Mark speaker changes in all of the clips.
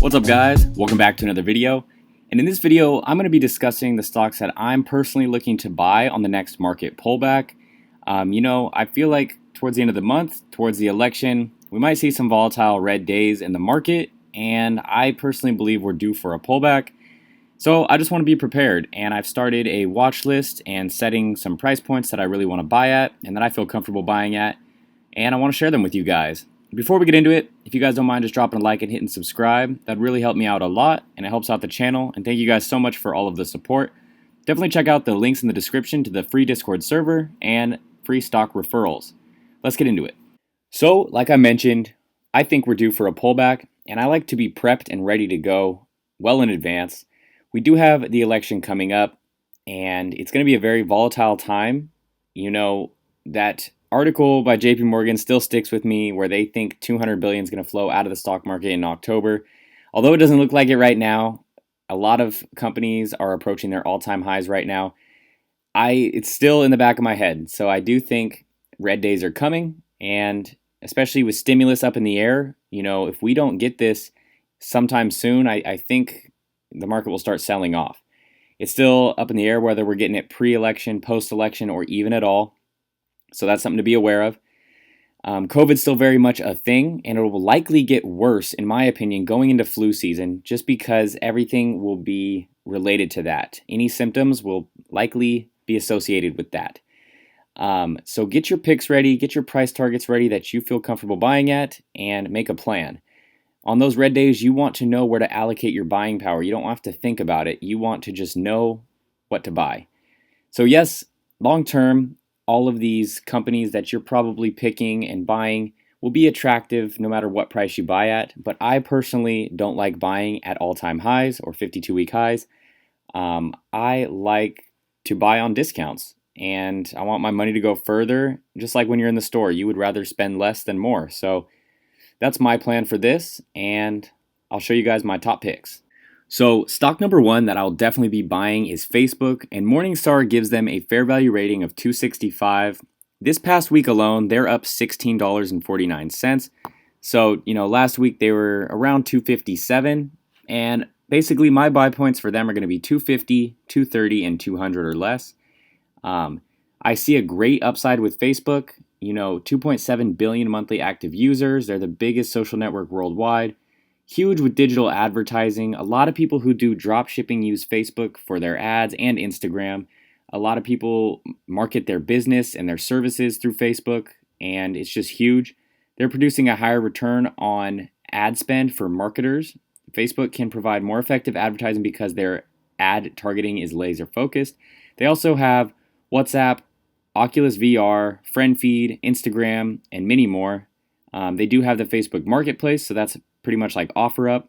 Speaker 1: What's up guys? Welcome back to another video. And in this video, I'm going to be discussing the stocks that I'm personally looking to buy on the next market pullback. I feel like towards the end of the month, towards the election, we might see some volatile red days in the market, and I personally believe we're due for a pullback. So I just want to be prepared, and I've started a watch list and setting some price points that I really want to buy at and that I feel comfortable buying at, and I want to share them with you guys. Before we get into it, if you guys don't mind just dropping a like and hitting subscribe, that'd really help me out a lot, and it helps out the channel, and thank you guys so much for all of the support. Definitely check out the links in the description to the free Discord server and free stock referrals. Let's get into it. So, like I mentioned, I think we're due for a pullback, and I like to be prepped and ready to go well in advance. We do have the election coming up, and it's going to be a very volatile time. That article by JP Morgan still sticks with me where they think $200 billion is going to flow out of the stock market in October. Although it doesn't look like it right now, a lot of companies are approaching their all-time highs right now. It's still in the back of my head. So I do think red days are coming, and especially with stimulus up in the air, if we don't get this sometime soon, I think the market will start selling off. It's still up in the air whether we're getting it pre-election, post-election, or even at all. So that's something to be aware of. COVID's still very much a thing, and it will likely get worse, in my opinion, going into flu season, just because everything will be related to that. Any symptoms will likely be associated with that. So get your picks ready, get your price targets ready that you feel comfortable buying at, and make a plan. On those red days, you want to know where to allocate your buying power. You don't have to think about it. You want to just know what to buy. So yes, long term, all of these companies that you're probably picking and buying will be attractive no matter what price you buy at, but I personally don't like buying at all-time highs or 52-week highs. I like to buy on discounts, and I want my money to go further. Just like when you're in the store, you would rather spend less than more. So that's my plan for this, and I'll show you guys my top picks. So stock number one that I'll definitely be buying is Facebook, and Morningstar gives them a fair value rating of 265. This past week alone, they're up $16.49. So, last week they were around 257, and basically my buy points for them are going to be 250, 230, and 200 or less. I see a great upside with Facebook. 2.7 billion monthly active users. They're the biggest social network worldwide. Huge with digital advertising. A lot of people who do drop shipping use Facebook for their ads and Instagram. A lot of people market their business and their services through Facebook, and it's just huge. They're producing a higher return on ad spend for marketers. Facebook can provide more effective advertising because their ad targeting is laser focused. They also have WhatsApp, Oculus VR, FriendFeed, Instagram, and many more. They do have the Facebook Marketplace, so that's pretty much like OfferUp,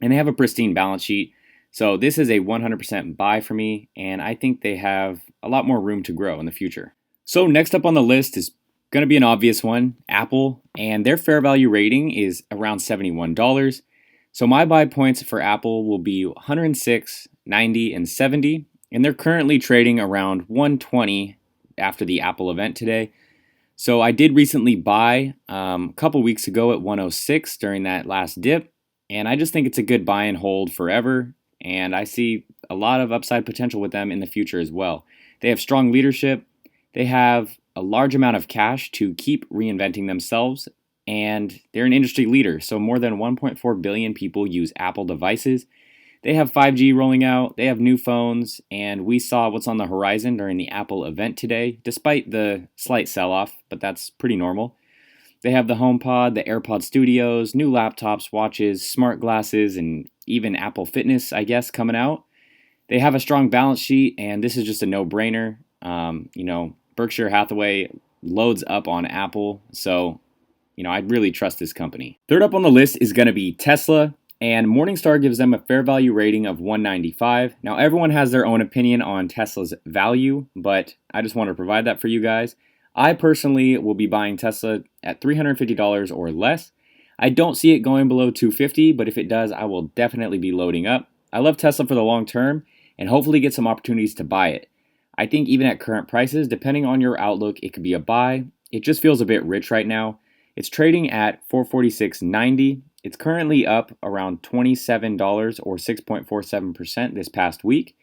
Speaker 1: and they have a pristine balance sheet. So this is a 100% buy for me, and I think they have a lot more room to grow in the future. So next up on the list is going to be an obvious one, Apple, and their fair value rating is around $71. So my buy points for Apple will be 106, 90, and 70, and they're currently trading around 120 after the Apple event today. So I did recently buy a couple weeks ago at 106 during that last dip, and I just think it's a good buy and hold forever, and I see a lot of upside potential with them in the future as well. They have strong leadership, they have a large amount of cash to keep reinventing themselves, and they're an industry leader, so more than 1.4 billion people use Apple devices. They have 5G rolling out, they have new phones, and we saw what's on the horizon during the Apple event today, despite the slight sell-off, but that's pretty normal. They have the HomePod, the AirPod Studios, new laptops, watches, smart glasses, and even Apple Fitness, I guess, coming out. They have a strong balance sheet, and this is just a no-brainer. Berkshire Hathaway loads up on Apple, so, I'd really trust this company. Third up on the list is going to be Tesla. And Morningstar gives them a fair value rating of 195. Now, everyone has their own opinion on Tesla's value, but I just want to provide that for you guys. I personally will be buying Tesla at $350 or less. I don't see it going below $250, but if it does, I will definitely be loading up. I love Tesla for the long term and hopefully get some opportunities to buy it. I think even at current prices, depending on your outlook, it could be a buy. It just feels a bit rich right now. It's trading at $446.90, It's currently up around $27 or 6.47% this past week,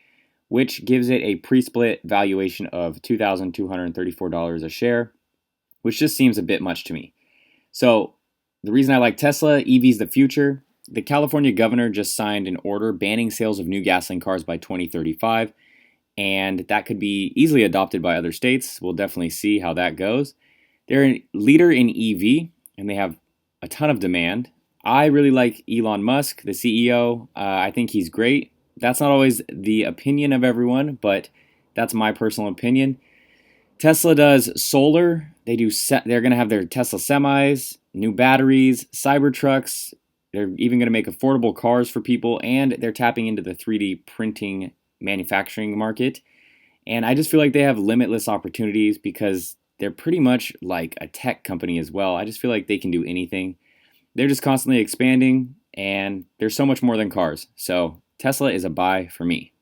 Speaker 1: which gives it a pre-split valuation of $2,234 a share, which just seems a bit much to me. So the reason I like Tesla, EV's the future. The California governor just signed an order banning sales of new gasoline cars by 2035, and that could be easily adopted by other states. We'll definitely see how that goes. They're a leader in EV, and they have a ton of demand. I really like Elon Musk, the CEO. I think he's great. That's not always the opinion of everyone, but that's my personal opinion. Tesla does solar. They're going to have their Tesla semis, new batteries, Cybertrucks. They're even going to make affordable cars for people, and they're tapping into the 3D printing manufacturing market. And I just feel like they have limitless opportunities because they're pretty much like a tech company as well. I just feel like they can do anything. They're just constantly expanding, and they're so much more than cars. So Tesla is a buy for me.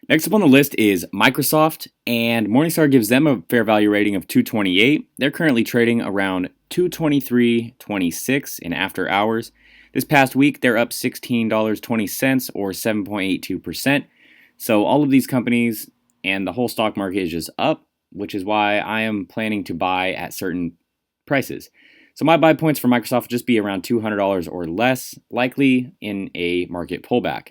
Speaker 1: Next up on the list is Microsoft, and Morningstar gives them a fair value rating of 228. They're currently trading around 223.26 in after hours. This past week, they're up $16.20 or 7.82%. So all of these companies and the whole stock market is just up, which is why I am planning to buy at certain prices. So my buy points for Microsoft will just be around $200 or less, likely in a market pullback.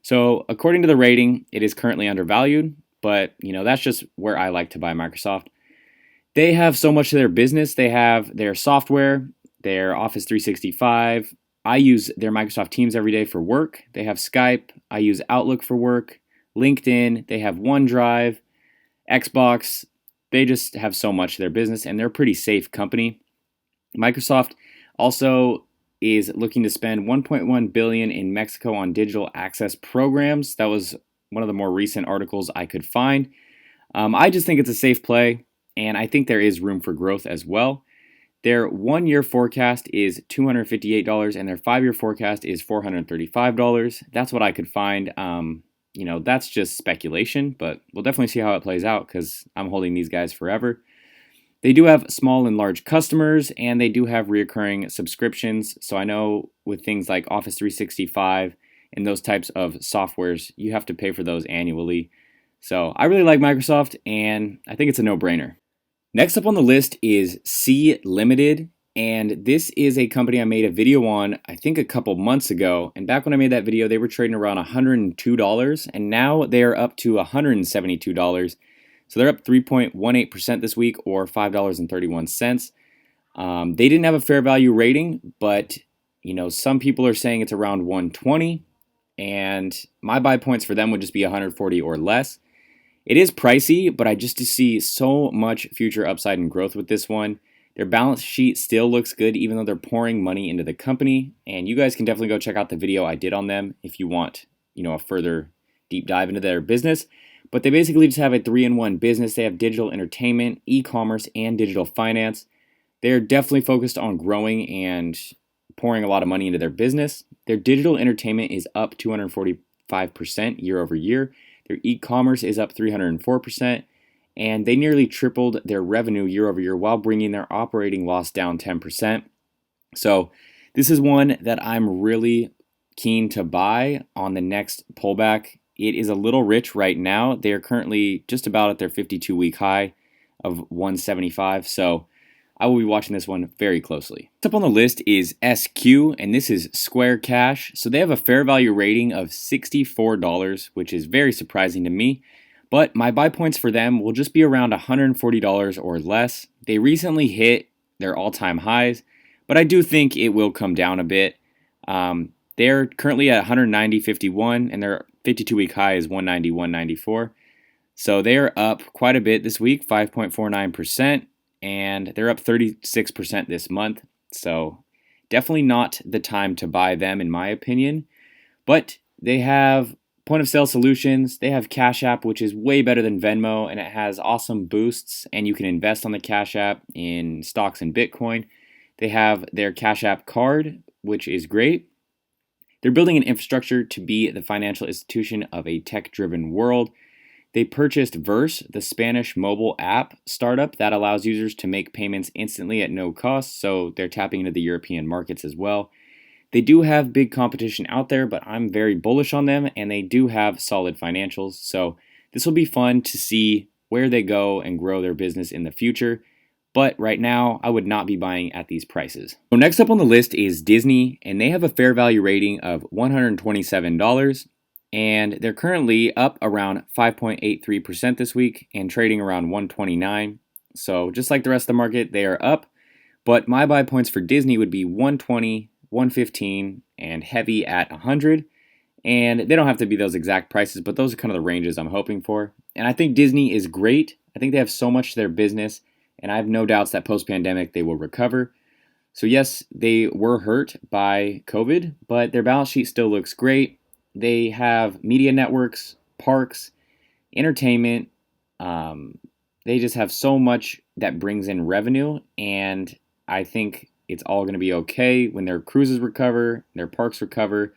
Speaker 1: So according to the rating, it is currently undervalued, but that's just where I like to buy Microsoft. They have so much to their business. They have their software, their Office 365. I use their Microsoft Teams every day for work. They have Skype. I use Outlook for work. LinkedIn. They have OneDrive, Xbox. They just have so much to their business, and they're a pretty safe company. Microsoft also is looking to spend $1.1 billion in Mexico on digital access programs. That was one of the more recent articles I could find. I just think it's a safe play, and I think there is room for growth as well. Their 1-year forecast is $258, and their 5-year forecast is $435. That's what I could find. That's just speculation, but we'll definitely see how it plays out because I'm holding these guys forever. They do have small and large customers, and they do have recurring subscriptions. So I know with things like Office 365 and those types of softwares, you have to pay for those annually. So I really like Microsoft, and I think it's a no-brainer. Next up on the list is Sealimitedstock, and this is a company I made a video on, I think a couple months ago. And back when I made that video, they were trading around $102, and now they are up to $172. So they're up 3.18% this week, or $5.31. They didn't have a fair value rating, but some people are saying it's around 120, and my buy points for them would just be 140 or less. It is pricey, but I just see so much future upside and growth with this one. Their balance sheet still looks good, even though they're pouring money into the company. And you guys can definitely go check out the video I did on them if you want, a further deep dive into their business. But they basically just have a 3-in-1 business. They have digital entertainment, e-commerce, and digital finance. They're definitely focused on growing and pouring a lot of money into their business. Their digital entertainment is up 245% year over year. Their e-commerce is up 304%. And they nearly tripled their revenue year over year while bringing their operating loss down 10%. So this is one that I'm really keen to buy on the next pullback. It is a little rich right now. They are currently just about at their 52-week high of 175. So I will be watching this one very closely. Next up on the list is SQ, and this is Square Cash. So they have a fair value rating of $64, which is very surprising to me. But my buy points for them will just be around $140 or less. They recently hit their all-time highs, but I do think it will come down a bit. They're currently at 190.51, and their 52-week high is 190.194. So they're up quite a bit this week, 5.49%, and they're up 36% this month. So definitely not the time to buy them, in my opinion. But they have point-of-sale solutions. They have Cash App, which is way better than Venmo, and it has awesome boosts, and you can invest on the Cash App in stocks and Bitcoin. They have their Cash App card, which is great. They're building an infrastructure to be the financial institution of a tech-driven world. They purchased Verse, the Spanish mobile app startup that allows users to make payments instantly at no cost, so they're tapping into the European markets as well. They do have big competition out there, but I'm very bullish on them, and they do have solid financials. So this will be fun to see where they go and grow their business in the future. But right now, I would not be buying at these prices. So next up on the list is Disney, and they have a fair value rating of $127, and they're currently up around 5.83% this week and trading around 129. So just like the rest of the market, they are up, but my buy points for Disney would be 120, 115, and heavy at 100. And they don't have to be those exact prices, but those are kind of the ranges I'm hoping for. And I think Disney is great. I think they have so much to their business, and I have no doubts that post-pandemic they will recover. So yes, they were hurt by COVID, but their balance sheet still looks great. They have media networks, parks, entertainment. They just have so much that brings in revenue, and I think it's all going to be okay when their cruises recover, their parks recover.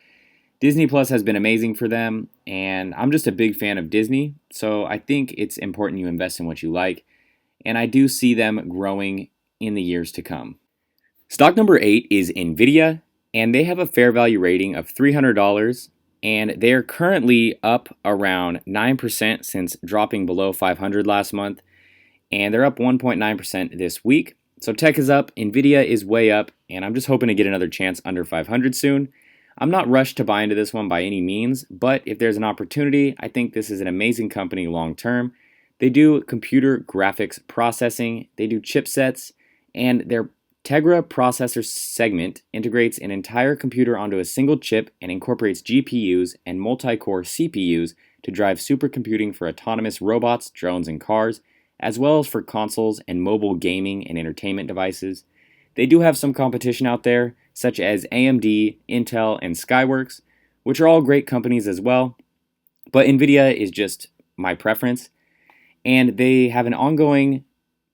Speaker 1: Disney Plus has been amazing for them, and I'm just a big fan of Disney, so I think it's important you invest in what you like, and I do see them growing in the years to come. Stock number 8 is Nvidia, and they have a fair value rating of $300, and they're currently up around 9% since dropping below 500 last month, and they're up 1.9% this week. So tech is up, Nvidia is way up, and I'm just hoping to get another chance under 500 soon. I'm not rushed to buy into this one by any means, but if there's an opportunity, I think this is an amazing company long term. They do computer graphics processing, they do chipsets, and their Tegra processor segment integrates an entire computer onto a single chip and incorporates GPUs and multi-core CPUs to drive supercomputing for autonomous robots, drones, and cars, as well as for consoles and mobile gaming and entertainment devices. They do have some competition out there, such as AMD, Intel, and Skyworks, which are all great companies as well, but Nvidia is just my preference, and they have an ongoing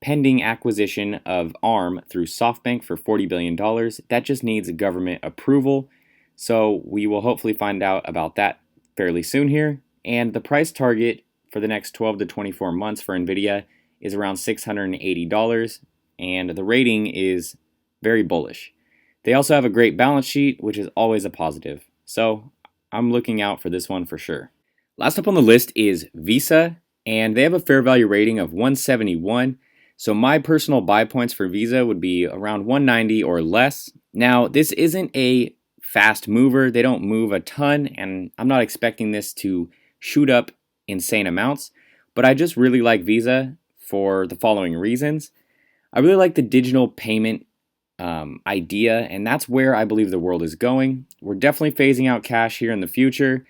Speaker 1: pending acquisition of ARM through SoftBank for $40 billion. That just needs government approval, so we will hopefully find out about that fairly soon here, and the price target for the next 12 to 24 months for Nvidia is around $680, and the rating is very bullish. They also have a great balance sheet, which is always a positive. So I'm looking out for this one for sure. Last up on the list is Visa, and they have a fair value rating of 171. So my personal buy points for Visa would be around 190 or less. Now, this isn't a fast mover. They don't move a ton, and I'm not expecting this to shoot up insane amounts, but I just really like Visa for the following reasons. I really like the digital payment idea, and that's where I believe the world is going. We're definitely phasing out cash here in the future,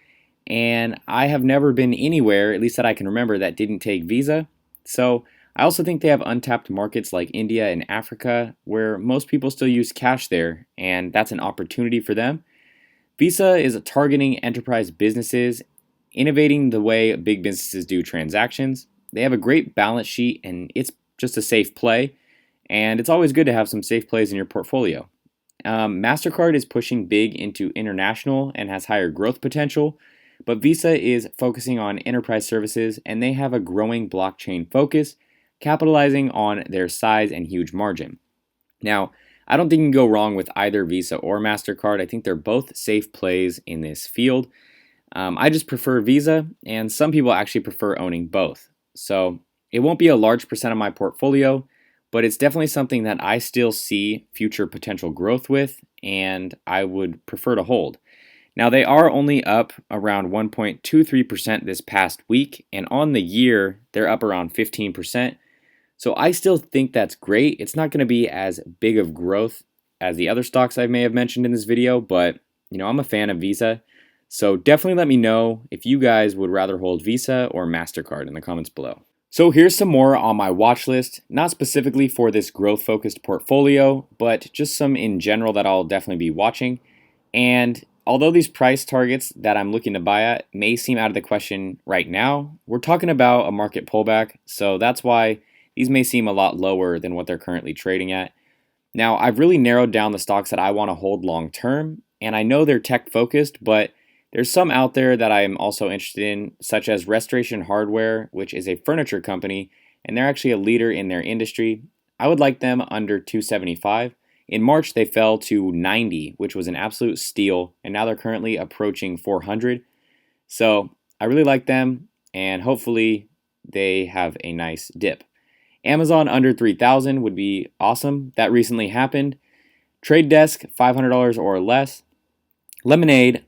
Speaker 1: and I have never been anywhere, at least that I can remember, that didn't take Visa. So I also think they have untapped markets like India and Africa where most people still use cash there, and that's an opportunity for them. Visa is targeting enterprise businesses, innovating the way big businesses do transactions. They have a great balance sheet, and it's just a safe play. And it's always good to have some safe plays in your portfolio. MasterCard is pushing big into international and has higher growth potential, but Visa is focusing on enterprise services, and they have a growing blockchain focus, capitalizing on their size and huge margin. Now, I don't think you can go wrong with either Visa or MasterCard. I think they're both safe plays in this field. I just prefer Visa, and some people actually prefer owning both. So it won't be a large percent of my portfolio, but it's definitely something that I still see future potential growth with, and I would prefer to hold. Now, they are only up around 1.23% this past week, and on the year, they're up around 15%. So I still think that's great. It's not going to be as big of growth as the other stocks I may have mentioned in this video, but I'm a fan of Visa. So definitely let me know if you guys would rather hold Visa or MasterCard in the comments below. So here's some more on my watch list, not specifically for this growth-focused portfolio, but just some in general that I'll definitely be watching. And although these price targets that I'm looking to buy at may seem out of the question right now, we're talking about a market pullback, so that's why these may seem a lot lower than what they're currently trading at. Now, I've really narrowed down the stocks that I want to hold long-term, and I know they're tech-focused, but there's some out there that I am also interested in, such as Restoration Hardware, which is a furniture company, and they're actually a leader in their industry. I would like them under 275. In March, they fell to 90, which was an absolute steal, and now they're currently approaching 400. So I really like them, and hopefully they have a nice dip. Amazon under 3,000 would be awesome. That recently happened. Trade Desk, $500 or less. Lemonade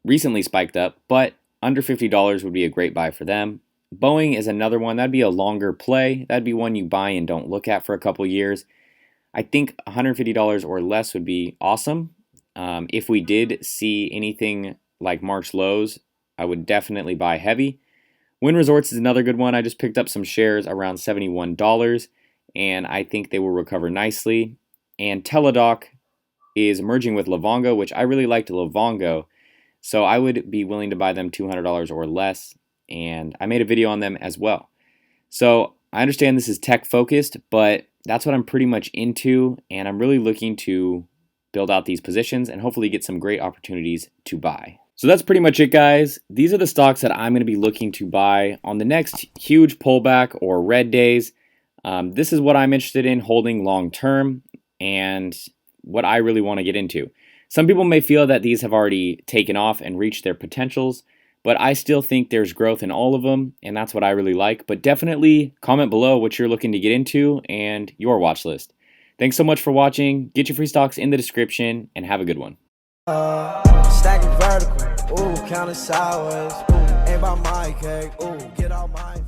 Speaker 1: recently spiked up, but under $50 would be a great buy for them. Boeing is another one. That'd be a longer play. That'd be one you buy and don't look at for a couple years. I think $150 or less would be awesome. If we did see anything like March lows, I would definitely buy heavy. Wynn Resorts is another good one. I just picked up some shares around $71, and I think they will recover nicely. And Teladoc is merging with Livongo, which I really liked Livongo, so I would be willing to buy them $200 or less, and I made a video on them as well. So I understand this is tech focused, but that's what I'm pretty much into, and I'm really looking to build out these positions and hopefully get some great opportunities to buy. So that's pretty much it, guys. These are the stocks that I'm going to be looking to buy on the next huge pullback or red days. This is what I'm interested in holding long term and what I really want to get into. Some people may feel that these have already taken off and reached their potentials, but I still think there's growth in all of them, and that's what I really like. But definitely comment below what you're looking to get into and your watch list. Thanks so much for watching. Get your free stocks in the description, and have a good one.
Speaker 2: Stacking vertical, ooh, counting sideways, ooh, ain't by my cake, ooh, get out my